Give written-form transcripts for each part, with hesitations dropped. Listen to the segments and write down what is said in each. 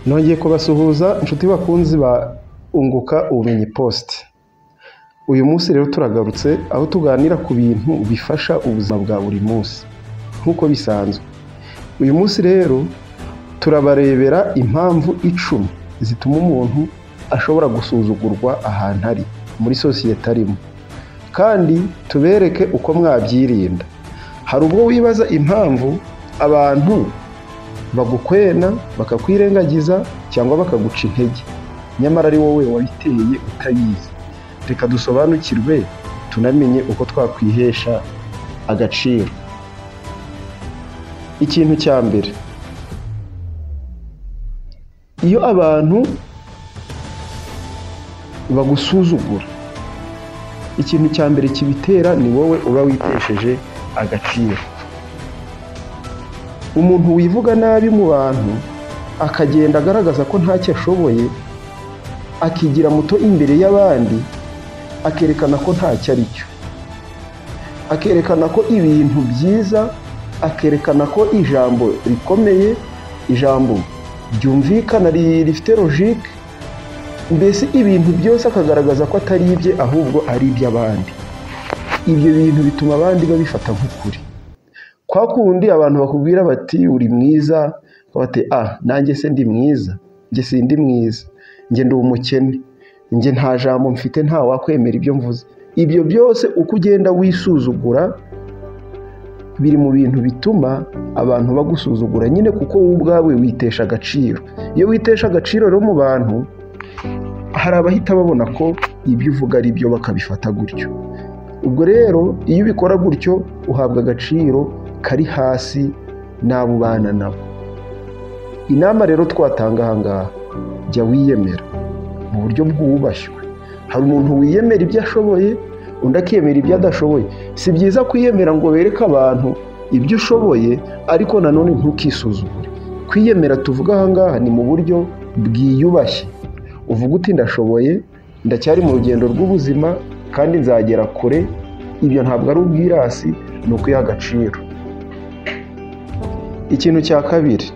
Nongeye kubasuhuza inshuti bakunzi ba Unguka Ubumenyi Post. Uyu munsi rero turagarutse aho tuganira ku bintu bifasha ubuzima bwa buri munsi nkuko bisanzwe. Uyu munsi rero turabarebera impamvu 10 zituma umuntu ashobora gusuzugurwa ahantu ari muri sosiyete arimo, kandi tubereke uko mwabyirinda. Hari ubwo wibaza impamvu abantu bagukwena bakakwirengagiza cyangwa bakaguca intege, nyamara ari wowe wabiteye utabizi. Reka dusobanukirwe tunamenye uko twakwihesha agaciro. Ikintu cya mbere, iyo abantu bagusuzugura, ikintu cya mbere kibitera ni wowe uba witesheje agaciro. Umuntu wivuga nabi mu bantu akagenda agaragaza ko ntacyo ashoboye, akigira muto imbere y'abandi, akerekana ko ntacyo ari cyo, akerekana ko ibintu byiza, akerekana ko ijambo rikomeye, ijambo ryumvikana rifite logique, mbese ibintu byose akagaragaza ko atari ibye ahubwo ari iby'abandi. Ibyo bintu bituma abandi babifata nk'ukuri. Kwa kundi abantu bakubwira bati uri mwiza, bati nanjye se ndi mwiza, njye sindi mwiza, njye ndi umukene, njye nta jambo mfite, nta wakwemera ibyo mvuze. Ibyo byose uko ugenda wisuzugura biri mu bintu bituma abantu bagusuzugura nyine, kuko wowe ubwawe witesha agaciro. Iyo witesha agaciro rero mu bantu, hari abahita babona ko ibyo uvuga ari byo bakabifata gutyo. Ubwo rero iyo ubikora gutyo uhabwa agaciro kari hasi n'abo ubana nabo. Inama rero twatanga aha ngaha, jya wiyemera mu buryo bwubashywe. Hari umuntu wiyemera ibyo ashoboye, undi akiyemera ibyo adashoboye. Si byiza kwiyemera ngo bereke abantu ibyo ushoboye ariko nanone ntukisuzugure. Kwiyemera tuvuga aha ngaha ni mu buryo bwiyubashye. Uvuga uti ndashoboye, ndacyari mu rugendo rw'ubuzima kandi nzagera kure. Ibyo ntabwo ari ubwirasi, ni ukwiha agaciro. Ikintu cya kabiri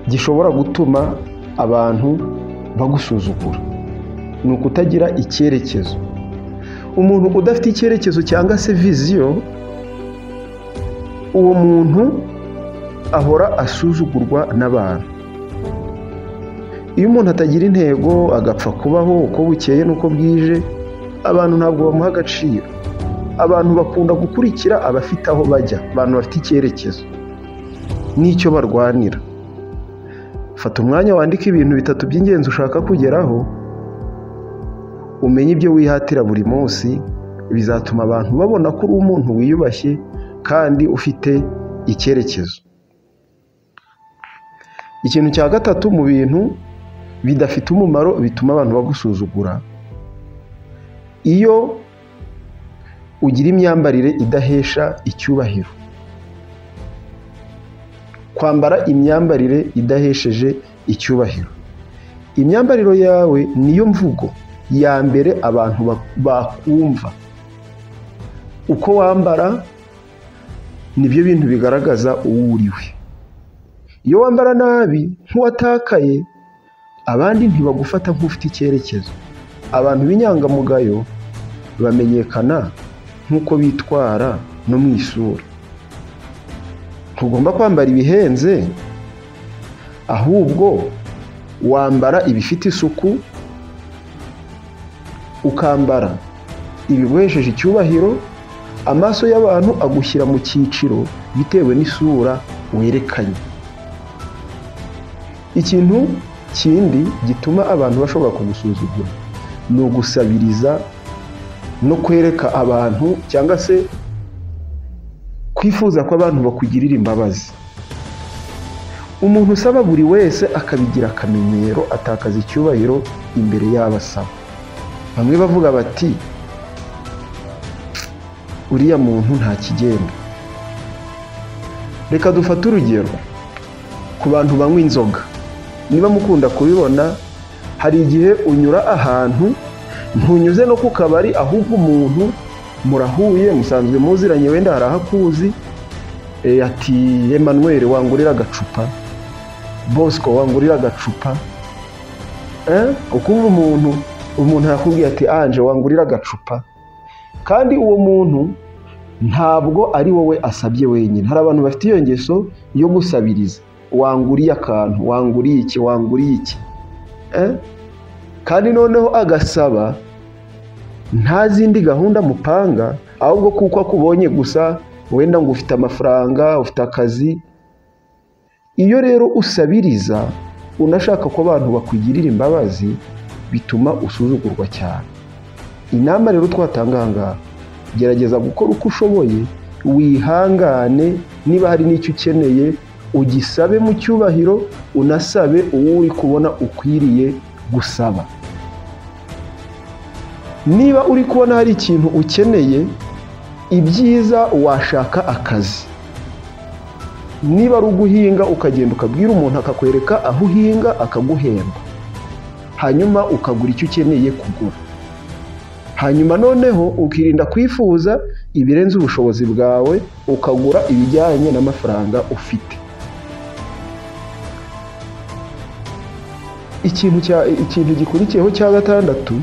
gishobora gutuma abantu bagusuzugura ni ukutagira icyerekezo. Umuntu udafite icyerekezo cyangwa se viziyo, uwo muntu ahora asuzugurwa n'abantu. Iyo umuntu atagira intego agapfa kubaho uko bukeye n'uko bwije, abantu ntabwo bamuha agaciro. Abantu bakunda gukurikira abafite aho bajya, abantu bafite icyerekezo n'icyo barwanira. Fata umwanya wandika ibintu 3 by'ingenzi ushaka kugeraho, umenye ibyo wihatira buri munsi. Bizatuma abantu babona ko uri umuntu wiyubashye kandi ufite icyerekezo. Ikintu cya gatatu mu bintu bidafite umumaro bituma abantu bagusuzugura, iyo ugira imyambarire idahesha icyubahiro. Kwambara imyambarire idahesheje icyubahiro. Imyambariro yawe niyo mvugo ya mbere abantu bakumva. Uko wambara nibyo bintu bigaragaza uwo uriwe. Iyo wambara nabi nk'uwatakaye, abandi ntibagufata nk'ufite icyerekezo. Abantu b'inyangamugayo bamenyekana nk'uko bitwara no mu isura. Ntugomba kwambara ibihenze, ahubwo wambara ibifite isuku, ukambara ibiguhesheje icyubahiro. Amaso y'abantu agushyira mu cyiciro bitewe n'isura werekanye. Ikintu kindi gituma abantu bashobora kugusuzugura ni ugusabiriza no kwereka abantu, cyangwa se kwifuza ko abantu bakugirira imbabazi. Umuntu usaba buri wese akabigira akamenyero atakaza icyubahiro imbere y'abasaba. Bamwe bavuga bati uriya muntu nta kigenda. Reka dufate urugero ku bantu banywa inzoga. Niba mukunda kubibona, hari igihe unyura ahantu, ntunyuze no ku kabari, ahubwo umuntu murahuye, musanzwe muziranye, wenda harahakuzi, ati Emmanuel wangurira agacupa. Bosco wangurira agacupa, ukumva umuntu yakubwiye ati Ange wangurira agacupa, kandi uwo muntu ntabwo ari wowe asabye wenyine. Hari abantu bafite iyo ngeso yo gusabiriza, wanguriye akantu, wanguriye iki, kandi noneho agasaba nta zindi gahunda mupanga, ahubwo kuko akubonye gusa wenda ngo ufite amafaranga, ufite akazi. Iyo rero usabiriza unashaka ko abantu bakugirira imbabazi, bituma usuzugurwa cyane. Inama rero twatanga ngaha, gerageza gukora uko ushoboye, wihangane, niba hari n'icyo ukeneye ugisabe mu cyubahiro, unasabe uwo uri kubona ukwiriye gusaba. Niba uri kubona hari ikintu ukeneye, ibyiza washaka akazi. Niba ari uguhinga ukagenda ukabwira umuntu akakwereka aho uhinga akaguhemba, hanyuma ukagura icyo ukeneye kugura. Hanyuma noneho ukirinda kwifuza ibirenze ubushobozi bwawe, ukagura ibijyanye n'amafaranga ufite. Ikintu gikurikiyeho cya gatandatu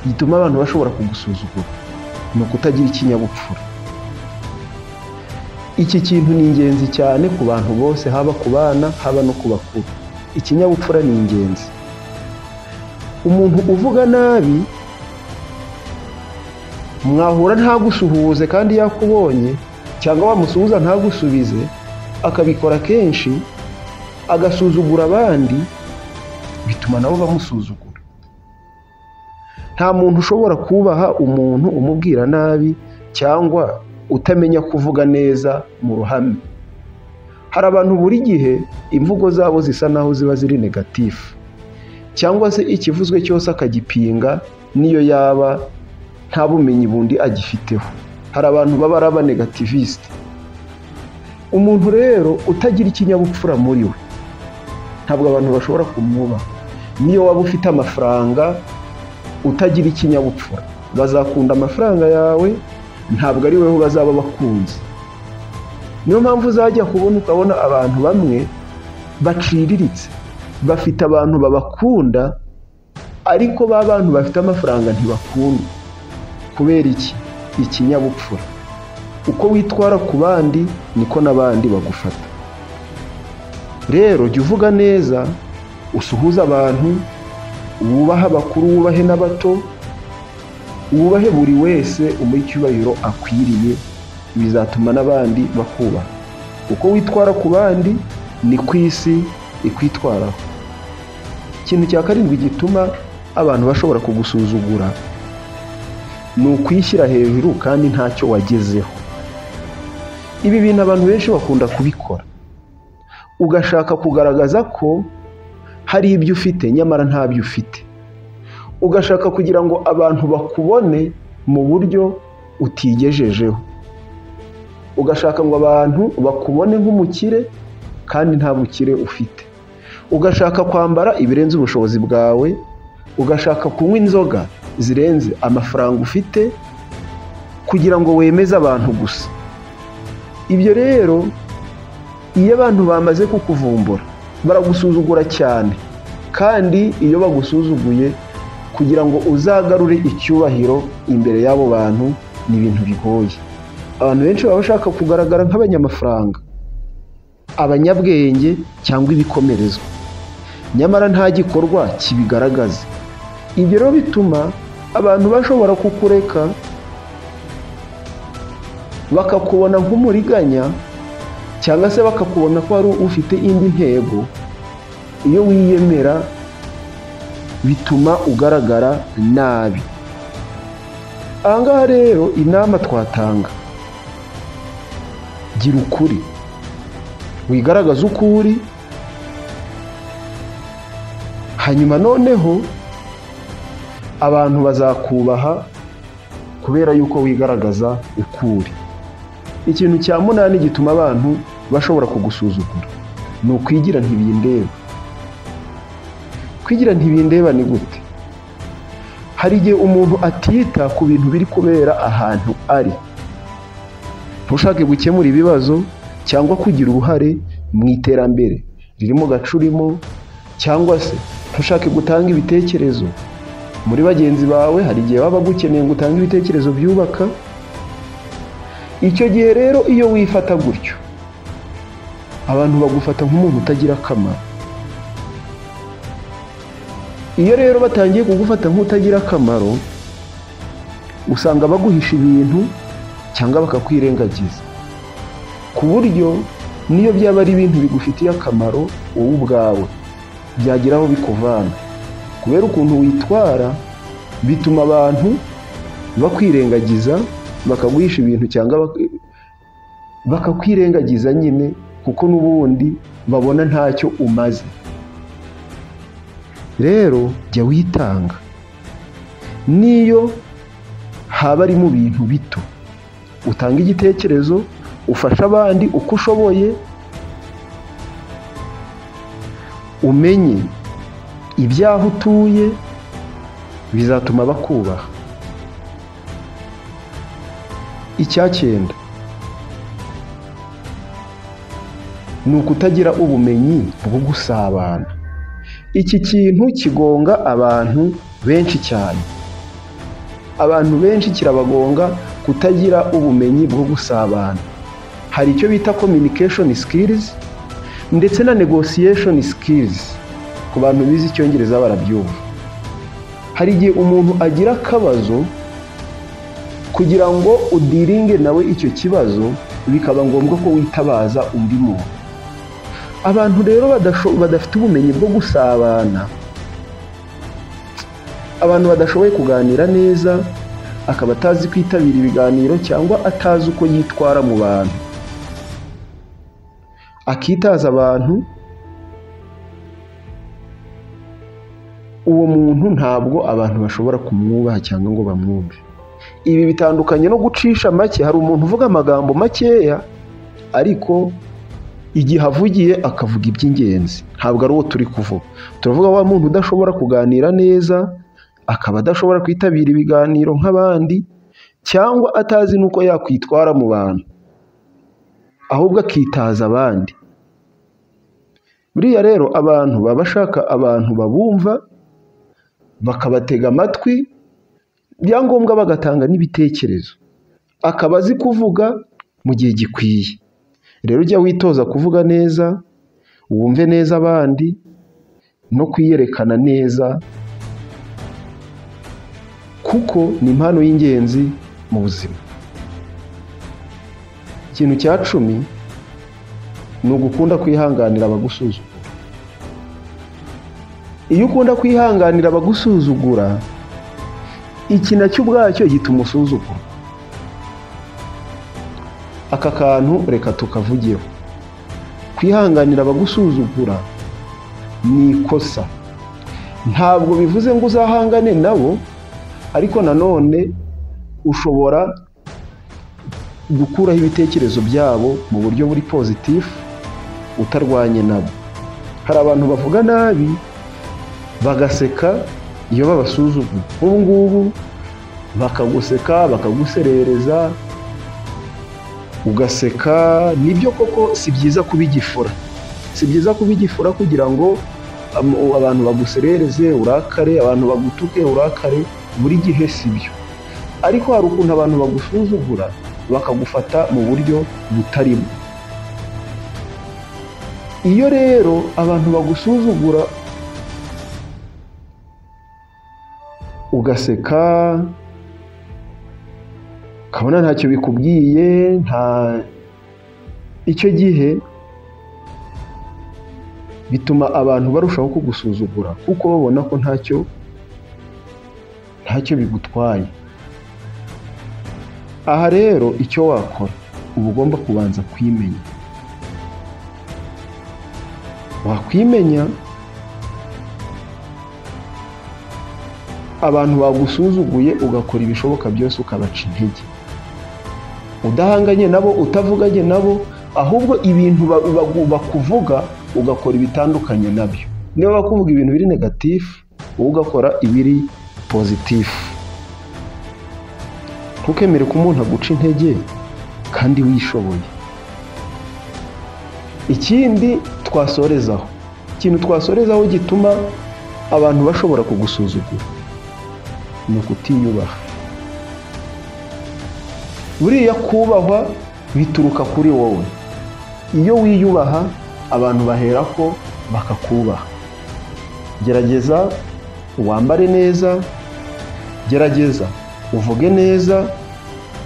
gituma abantu bashobora kugusuzugura, ni ukutagira ikinyabupfura. Iki kintu ni ingenzi cyane ku bantu bose, haba ku bana haba no ku bakuru. Ikinyabupfura ni ingenzi. Umuntu uvuga nabi, mwahura ntagusuhuze kandi yakubonye, cyangwa wamusuhuza ntagusubize, akabikora kenshi, agasuzugura abandi, bituma nabo bamusuzugura. Nta muntu ushobora kubaha umuntu umubwira nabi cyangwa utamenya kuvuga neza mu ruhame. Hari abantu buri gihe imvugo zabo zisa naho ziba ziri negatifu, cyangwa se ikivuzwe cyose akagipinga niyo yaba nta bumenyi bundi agifiteho. Hari abantu baba ari abanegativiste. Umuntu rero utagira ikinyabupfura muri we, ntabwo abantu bashobora kumwubaha. Niyo waba ufite amafaranga, utagira ikinyabupfura, bazakunda amafaranga yawe, ntabwo ari wowe bazaba bakunze. Niyo mpamvu uzajya kubona ukabona abantu bamwe baciriritse, bafite abantu babakunda, ariko ba bantu bafite amafaranga ntibakunda. Kubera iki? Ikinyabupfura. Uko witwara ku bandi niko n'abandi bagufata. Rero jya uvuga neza, usuhuza abantu, wubahe abakuru, wubahe n'abato, wubahe buri wese umuha icyubahiro akwiriye, bizatuma n'abandi bakubaha. Uko witwara ku bandi ni ku isi ikwitwaraho. Ikintu cya karindwi gituma abantu bashobora kugusuzugura ni ukwishyira hejuru kandi ntacyo wagezeho. Ibi bintu abantu benshi bakunda kubikora, ugashaka kugaragaza ko hari ibyo ufite nyamara ntabyo ufite. Ugashaka kugira ngo abantu bakubone mu buryo utigejejeho. Ugashaka ngo abantu bakubone nk'umukire kandi nta bukire ufite. Ugashaka kwambara ibirenze ubushobozi bwawe, ugashaka kunywa inzoga zirenze amafaranga ufite kugira ngo wemeze abantu gusa. Ibyo rero iyo abantu bamaze kukuvumbura baragusuzugura cyane, kandi iyo bagusuzuguye kugira ngo uzagarure icyubahiro imbere y'abo bantu ni ibintu bigoye. Abantu benshi baba bashaka kugaragara nk'abanyamafaranga, abanyabwenge cyangwa ibikomerezwa, nyamara nta gikorwa kibigaragaza. Ibyo rero bituma abantu bashobora kukureka bakakubona nk'umuriganya, cyangwa se bakakubona ko wari ufite indi ntego. Iyo wiyemera bituma ugaragara nabi. Aha ngaha rero inama twatanga, gira ukuri, wigaragaza uko uri, hanyuma noneho abantu bazakubaha kubera yuko wigaragaza uko uri. Ikintu cya munani gituma abantu bashobora kugusuzugura ni ukwigira ntibindeba. Kwigira ntibindeba ni gute? Hari igihe umuntu atita ku bintu biri kubera ahantu ari, ntushake gukemura ibibazo cyangwa kugira uruhare mu iterambere ririmo gacurimo, cyangwa se ntushake gutanga ibitekerezo muri bagenzi bawe, hari igihe baba bagukeneye ngo utange ibitekerezo byubaka. Icyo gihe rero iyo wifata gutyo, abantu bagufata nk'umuntu utagira akamaro. Iyo rero batangiye kugufata nk'utagira akamaro, usanga baguhisha ibintu cyangwa bakakwirengagiza, ku buryo niyo byaba ari ibintu bigufitiye akamaro wowe ubwawe byageraho bikuvana. Kubera ukuntu witwara bituma abantu bakwirengagiza, bakaguhisha ibintu cyangwa bakakwirengagiza nyine, kuko n'ubundi babona ntacyo umaze. Rero jya witanga, niyo haba ari mu bintu bito, utanga igitekerezo, ufasha abandi uko ushoboye, umenye ibyaho utuye bizatuma bakubaha. Icya 9 ni ukutagira ubumenyi bwo gusabana. Iki kintu kigonga abantu benshi cyane. Abantu benshi kirabagonga kutagira ubumenyi bwo gusabana. Hari icyo bita communication skills ndetse na negotiation skills. Ku bantu bize icyongereza barabyumva. Hari igihe umuntu agira akabazo, kugira ngo udiringe nawe icyo kibazo bikaba ngombwa ko witabaza undi muntu. Abantu rero badafite ubumenyi bwo gusabana, abantu badashoboye kuganira neza, akaba atazi kwitabira ibiganiro cyangwa atazi uko yitwara mu bantu, akitaza abantu, uwo muntu ntabwo abantu bashobora kumwubaha cyangwa ngo bamwumve. Ibi bitandukanye no gucisha make. Hari umuntu uvuga amagambo makeya ariko igihe avugiye akavuga iby'ingenzi. Ntabwo ari uwo turi kuvuga. Turavuga wa muntu udashobora kuganira neza, akaba adashobora kwitabira ibiganiro nk'abandi, cyangwa atazi n'uko yakwitwara mu bantu, ahubwo akitaza abandi. Buriya rero abantu baba bashaka abantu babumva, bakabatega amatwi, byangombwa bagatanga n'ibitekerezo, akaba azi kuvuga mu gihe gikwiye. Rero ujya witoza kuvuga neza, wumve neza abandi, no kwiyerekana neza, kuko ni impano y'ingenzi mu buzima. Ikintu cya 10 ni ugukunda kwihanganira abagusuzugura. Iyo ukunda kwihanganira abagusuzugura, iki nacyo ubwacyo gituma usuzugura. Aka kantu reka tukavugeho. Kwihanganira abagusuzugura ni ikosa. Ntabwo bivuze ngo uzahangane nabo, ariko nanone ushobora gukuraho ibitekerezo byabo mu buryo buri positif, utarwanye nabo. Hari abantu bavuga nabi bagaseka iyo babasuzuguye. Ubu ngubu bakaguseka, bakaguserereza, ugaseka. Nibyo koko si byiza kubigifura. Si byiza kubigifura kugira ngo abantu baguserereze urakare, abantu bagutuke urakare, buri gihe sibyo. Ariko hari ukuntu abantu bagusuzugura bakagufata mu buryo butarimo. Iyo rero abantu bagusuzugura ugaseka, ukabona ntacyo bikubwiye, icyo gihe bituma abantu barushaho kugusuzugura, kuko babona ko ntacyo bigutwaye. Aha rero icyo wakora, uba ugomba kubanza kwimenya. Wakwimenya, abantu bagusuzuguye ugakora ibishoboka byose ukabaca intege, udahanganye nabo, utavuganye nabo, ahubwo ibintu bakuvuga ugakora ibitandukanye nabyo. Niba bakuvuga ibintu biri negatifu, wowe ugakora ibiri pozitifu. Ntukemere ko umuntu aguca intege kandi wishoboye. Ikindi twasorezaho, ikintu twasorezaho gituma abantu bashobora kugusuzugura ni ukutiyubaha. Buriya kubahwa bituruka kuri wowe. Iyo wiyubaha abantu baherako bakakubaha. Gerageza wambare neza, gerageza uvuge neza,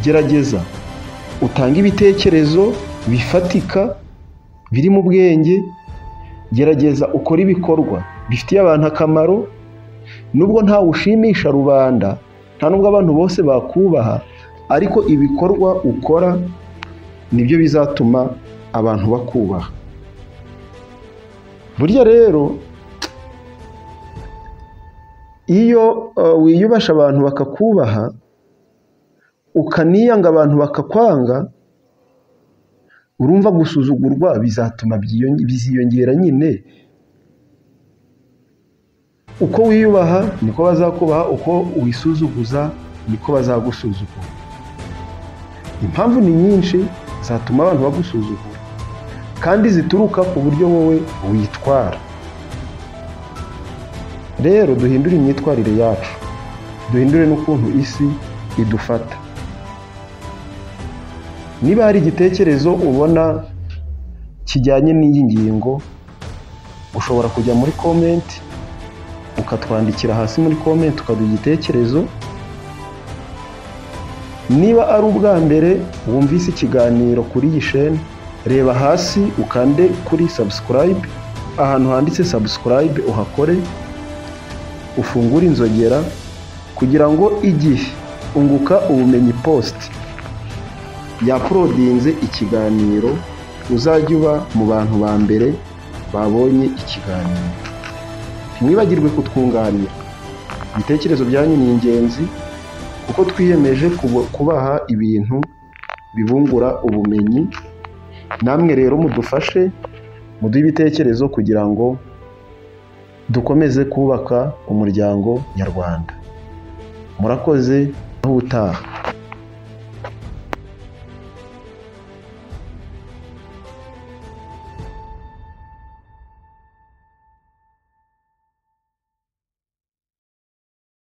gerageza utange ibitekerezo bifatika biri mu bwenge, gerageza ukore ibikorwa bifitiye abantu akamaro. Nubwo ntawe ushimisha rubanda, nta nubwo abantu bose bakubaha, ariko ibikorwa ukora nibyo bizatuma abantu bakubaha. Burya rero iyo wiyubasha abantu bakakubaha, ukaniyanga abantu bakakwanga, urumva gusuzugurwa bizatuma biziyongera nyine. Uko wiyubaha niko bazakubaha, uko wisuzuguza niko bazagusuzugura. Impamvu ni nyinshi zatuma abantu bagusuzugura, kandi zituruka ku buryo wowe witwara. Rero duhindure imyitwarire yacu, duhindure n'ukuntu isi idufata. Niba hari igitekerezo ubona kijyanye n'iyi ngingo, ushobora kujya muri comment ukatwandikira hasi muri comment ukaduha igitekerezo. Niba ari ubwa mbere wumvise ikiganiro kuri iyi chaîne, reba hasi ukande kuri subscribe, ahantu handitse subscribe uhakore, ufungure inzogera kugira ngo igihe unguka ubumenyi post yaprodinze ikiganiro uzajya uba mu bantu ba mbere babonye ikiganiro. Ntimwibagirwe kutwunganira, ibitekerezo byanyu ni ingenzi kuko twiyemeje kubaha ibintu bibungura ubumenyi. Namwe rero mudufashe, muduhe ibitekerezo kugira ngo dukomeze kubaka umuryango nyarwanda. Murakoze, aho utaha.